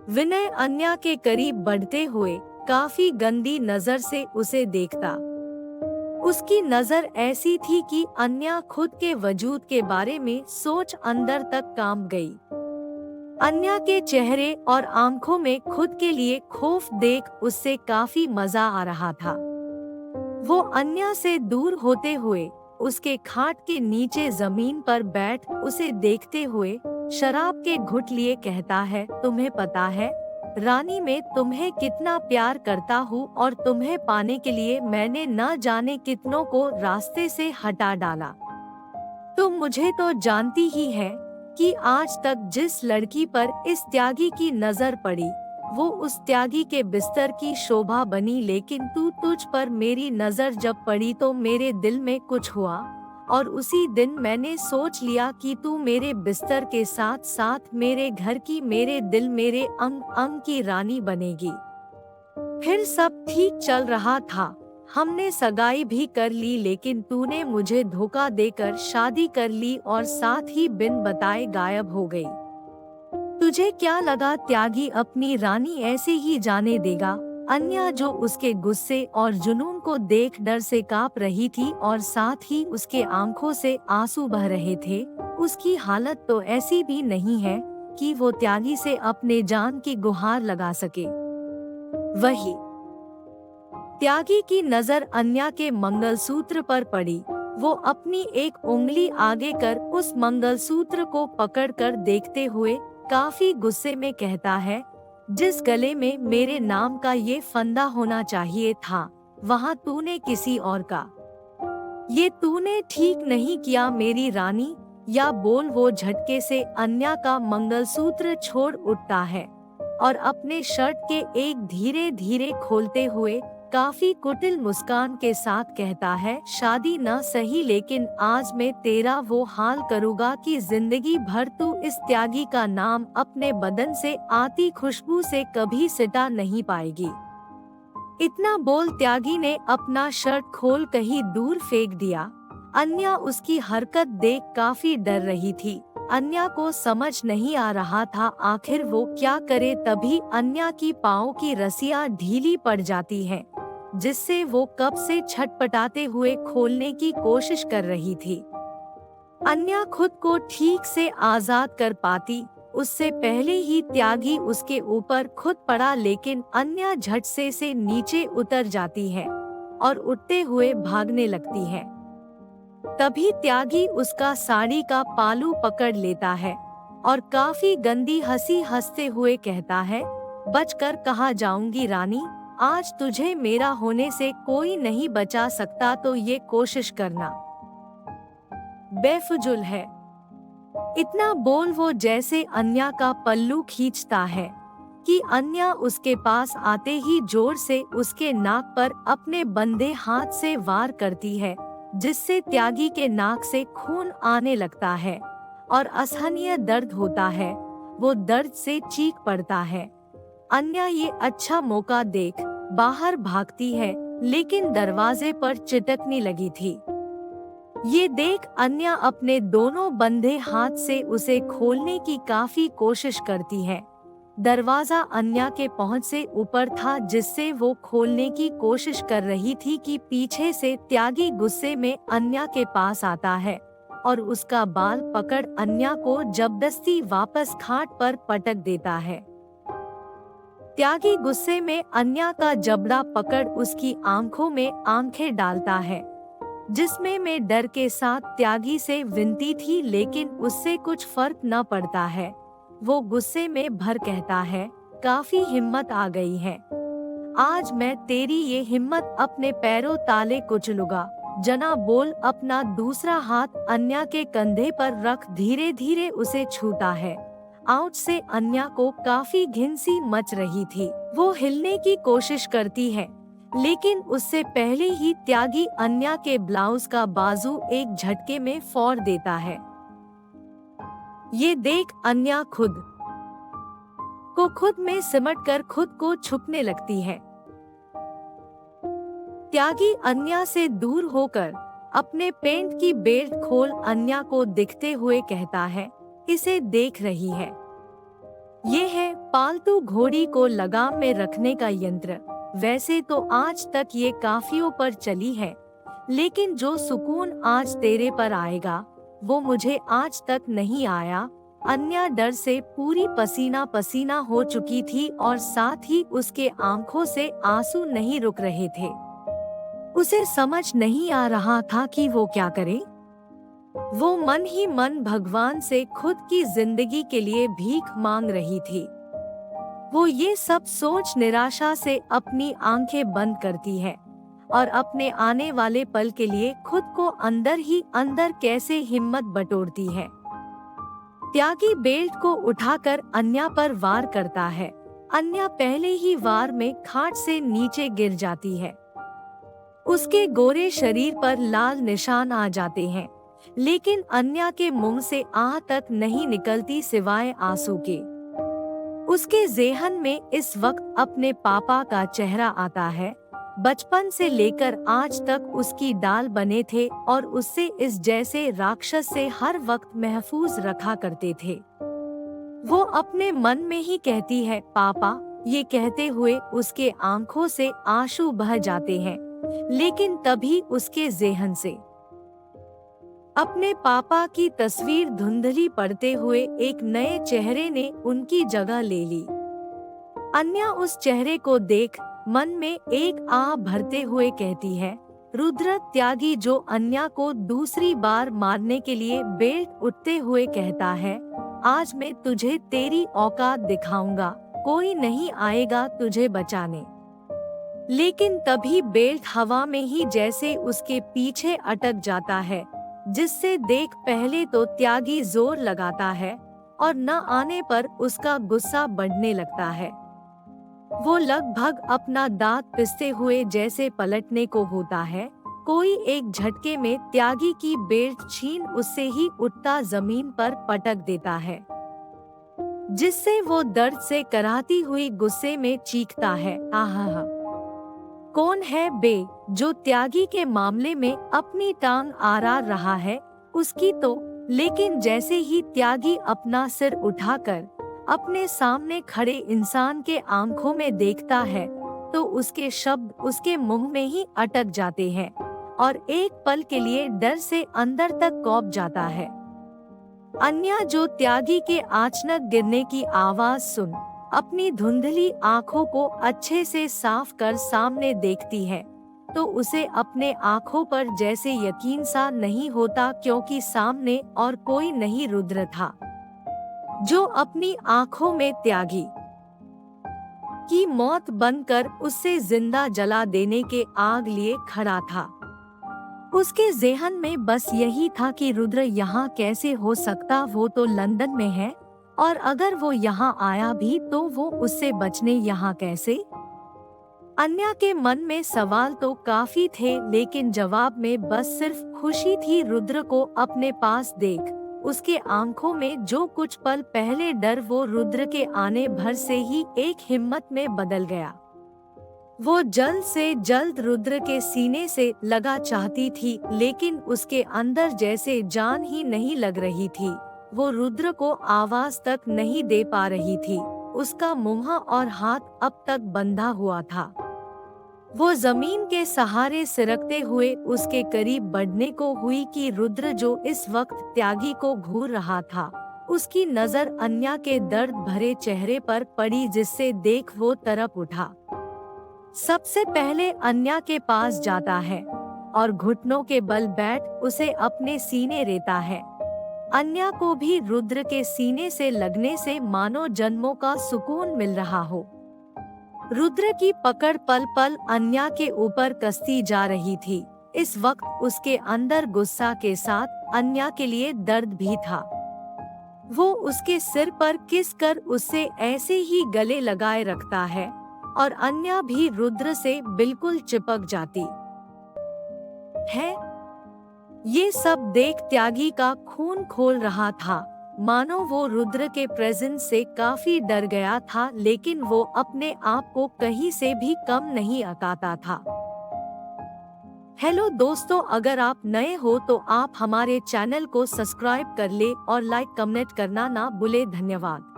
विनय अन्या के करीब बढ़ते हुए काफी गंदी नजर से उसे देखता। उसकी नजर ऐसी थी कि अन्या खुद के वजूद के बारे में सोच अंदर तक कांप गई। अन्या के चेहरे और आंखों में खुद के लिए खौफ देख उससे काफी मजा आ रहा था। वो अन्या से दूर होते हुए उसके खाट के नीचे जमीन पर बैठ उसे देखते हुए शराब के घुट लिए कहता है, तुम्हें पता है रानी, मैं तुम्हें कितना प्यार करता हूँ और तुम्हें पाने के लिए मैंने न जाने कितनों को रास्ते से हटा डाला। तुम मुझे तो जानती ही है कि आज तक जिस लड़की पर इस त्यागी की नजर पड़ी वो उस त्यागी के बिस्तर की शोभा बनी, लेकिन तुझ पर मेरी नजर जब पड़ी तो मेरे दिल में कुछ हुआ और उसी दिन मैंने सोच लिया कि तू मेरे बिस्तर के साथ साथ मेरे घर की, मेरे दिल, मेरे अंग अंग की रानी बनेगी। फिर सब ठीक चल रहा था, हमने सगाई भी कर ली, लेकिन तूने मुझे धोखा देकर शादी कर ली और साथ ही बिन बताए गायब हो गई। तुझे क्या लगा त्यागी अपनी रानी ऐसे ही जाने देगा? अन्या, जो उसके गुस्से और जुनून को देख डर से कांप रही थी और साथ ही उसके आंखों से आंसू बह रहे थे, उसकी हालत तो ऐसी भी नहीं है कि वो त्यागी से अपने जान की गुहार लगा सके। वही त्यागी की नजर अन्या के मंगलसूत्र पर पड़ी। वो अपनी एक उंगली आगे कर उस मंगलसूत्र को पकड़कर देखते हुए काफी गुस्से में कहता है, जिस गले में मेरे नाम का ये फंदा होना चाहिए था वहाँ तूने किसी और का। ये तूने ठीक नहीं किया मेरी रानी। या बोल वो झटके से अन्या का मंगलसूत्र छोड़ उठता है और अपने शर्ट के एक धीरे धीरे खोलते हुए काफी कुटिल मुस्कान के साथ कहता है, शादी न सही लेकिन आज मैं तेरा वो हाल करूँगा कि जिंदगी भर तू इस त्यागी का नाम अपने बदन से आती खुशबू से कभी सिटा नहीं पाएगी। इतना बोल त्यागी ने अपना शर्ट खोल कहीं दूर फेंक दिया। अन्या उसकी हरकत देख काफी डर रही थी। अन्या को समझ नहीं आ रहा था आखिर वो क्या करे, तभी अन्या की पाँव की रस्सियाँ ढीली पड़ जाती हैं, जिससे वो कब से छटपटाते हुए खोलने की कोशिश कर रही थी। अन्या खुद को ठीक से आजाद कर पाती उससे पहले ही त्यागी उसके ऊपर खुद पड़ा, लेकिन अन्या झट से नीचे उतर जाती है और उठते हुए भागने लगती है। तभी त्यागी उसका साड़ी का पालू पकड़ लेता है और काफी गंदी हंसी हंसते हुए कहता है, बचकर कहाँ जाऊंगी रानी, आज तुझे मेरा होने से कोई नहीं बचा सकता, तो ये कोशिश करना बेफिजुल है। इतना बोल वो जैसे अन्या का पल्लू खींचता है कि अन्या उसके पास आते ही जोर से उसके नाक पर अपने बंधे हाथ से वार करती है, जिससे त्यागी के नाक से खून आने लगता है और असहनीय दर्द होता है। वो दर्द से चीख पड़ता है। अन्या ये अच्छा मौका देख बाहर भागती है, लेकिन दरवाजे पर चिटकने लगी थी। ये देख अन्या अपने दोनों बंधे हाथ से उसे खोलने की काफी कोशिश करती है। दरवाजा अन्या के पहुंच से ऊपर था, जिससे वो खोलने की कोशिश कर रही थी कि पीछे से त्यागी गुस्से में अन्या के पास आता है और उसका बाल पकड़ अन्या को जबरदस्ती वापस खाट पर पटक देता है। त्यागी गुस्से में अन्या का जबड़ा पकड़ उसकी आंखों में आंखें डालता है, जिसमें मैं डर के साथ त्यागी से विनती थी, लेकिन उससे कुछ फर्क न पड़ता है। वो गुस्से में भर कहता है, काफी हिम्मत आ गई है, आज मैं तेरी ये हिम्मत अपने पैरों ताले कुचलूंगा। जना बोल अपना दूसरा हाथ अन्या के कंधे पर रख धीरे धीरे उसे छूता है। आउट से अन्या को काफी घिन सी मच रही थी। वो हिलने की कोशिश करती है, लेकिन उससे पहले ही त्यागी अन्या के ब्लाउज का बाजू एक झटके में फोड़ देता है। ये देख अन्या खुद में सिमटकर खुद को छुपने लगती है। त्यागी अन्या से दूर होकर अपने पेंट की बेल्ट खोल अन्या को दिखते हुए कहता है, इसे देख रही है, ये है पालतू घोड़ी को लगाम में रखने का यंत्र। वैसे तो आज तक ये काफियों पर चली है, लेकिन जो सुकून आज तेरे पर आएगा वो मुझे आज तक नहीं आया। अन्या डर से पूरी पसीना पसीना हो चुकी थी और साथ ही उसके आंखों से आंसू नहीं रुक रहे थे। उसे समझ नहीं आ रहा था कि वो क्या करे। वो मन ही मन भगवान से खुद की जिंदगी के लिए भीख मांग रही थी। वो ये सब सोच निराशा से अपनी आंखें बंद करती है और अपने आने वाले पल के लिए खुद को अंदर ही अंदर कैसे हिम्मत बटोरती है। त्यागी बेल्ट को उठाकर अन्या पर वार करता है। अन्या पहले ही वार में खाट से नीचे गिर जाती है। उसके गोरे शरीर पर लाल निशान आ जाते हैं, लेकिन अन्या के मुंह से आह तक नहीं निकलती सिवाय आंसू के। उसके ज़ेहन में इस वक्त अपने पापा का चेहरा आता है। बचपन से लेकर आज तक उसकी डाल बने थे और उससे इस जैसे राक्षस से हर वक्त महफूज रखा करते थे। वो अपने मन में ही कहती है पापा, ये कहते हुए उसके आंखों से आंसू बह जाते हैं, लेकिन तभी उसके ज़ेहन से अपने पापा की तस्वीर धुंधली पड़ते हुए एक नए चेहरे ने उनकी जगह ले ली। अन्या उस चेहरे को देख मन में एक आह भरते हुए कहती है, रुद्र। त्यागी जो अन्या को दूसरी बार मारने के लिए बेल्ट उठते हुए कहता है, आज मैं तुझे तेरी औकात दिखाऊंगा, कोई नहीं आएगा तुझे बचाने। लेकिन तभी बेल्ट हवा में ही जैसे उसके पीछे अटक जाता है, जिससे देख पहले तो त्यागी जोर लगाता है और न आने पर उसका गुस्सा बढ़ने लगता है। वो लगभग अपना दांत पिसते हुए जैसे पलटने को होता है। कोई एक झटके में त्यागी की बेल्ट छीन उससे ही उठता जमीन पर पटक देता है, जिससे वो दर्द से कराहती हुई गुस्से में चीखता है, आहा, कौन है बे जो त्यागी के मामले में अपनी टांग आरा रहा है उसकी तो। लेकिन जैसे ही त्यागी अपना सिर उठाकर अपने सामने खड़े इंसान के आंखों में देखता है तो उसके शब्द उसके मुंह में ही अटक जाते हैं और एक पल के लिए डर से अंदर तक कौंप जाता है। अन्या जो त्यागी के अचानक गिरने की आवाज सुन अपनी धुंधली आंखों को अच्छे से साफ कर सामने देखती है तो उसे अपने आंखों पर जैसे यकीन सा नहीं होता, क्योंकि सामने और कोई नहीं रुद्र था जो अपनी आंखों में त्यागी की मौत बनकर उससे जिंदा जला देने के आग लिए खड़ा था। उसके ज़ेहन में बस यही था कि रुद्र यहाँ कैसे हो सकता, वो तो लंदन में है और अगर वो यहाँ आया भी तो वो उससे बचने यहाँ कैसे। अन्या के मन में सवाल तो काफी थे, लेकिन जवाब में बस सिर्फ खुशी थी। रुद्र को अपने पास देख उसके आंखों में जो कुछ पल पहले डर वो रुद्र के आने भर से ही एक हिम्मत में बदल गया। वो जल्द से जल्द रुद्र के सीने से लगा चाहती थी, लेकिन उसके अंदर जैसे जान ही नहीं लग रही थी। वो रुद्र को आवाज तक नहीं दे पा रही थी। उसका मुंह और हाथ अब तक बंधा हुआ था। वो जमीन के सहारे सिरकते हुए उसके करीब बढ़ने को हुई कि रुद्र जो इस वक्त त्यागी को घूर रहा था, उसकी नजर अन्या के दर्द भरे चेहरे पर पड़ी, जिससे देख वो तरफ उठा। सबसे पहले अन्या के पास जाता है और घुटनों के बल बैठ उसे अपने सीने रेता है। अन्या को भी रुद्र के सीने से लगने से मानो जन्मों का सुकून मिल रहा हो। रुद्र की पकड़ पल पल अन्या के ऊपर कसती जा रही थी। इस वक्त उसके अंदर गुस्सा के साथ अन्या के लिए दर्द भी था। वो उसके सिर पर किस कर उससे ऐसे ही गले लगाए रखता है और अन्या भी रुद्र से बिल्कुल चिपक जाती है। ये सब देख त्यागी का खून खोल रहा था, मानो वो रुद्र के प्रेजेंस से काफी डर गया था, लेकिन वो अपने आप को कहीं से भी कम नहीं आकाता था। हेलो दोस्तों, अगर आप नए हो तो आप हमारे चैनल को सब्सक्राइब कर ले और लाइक कमेंट करना ना भूले। धन्यवाद।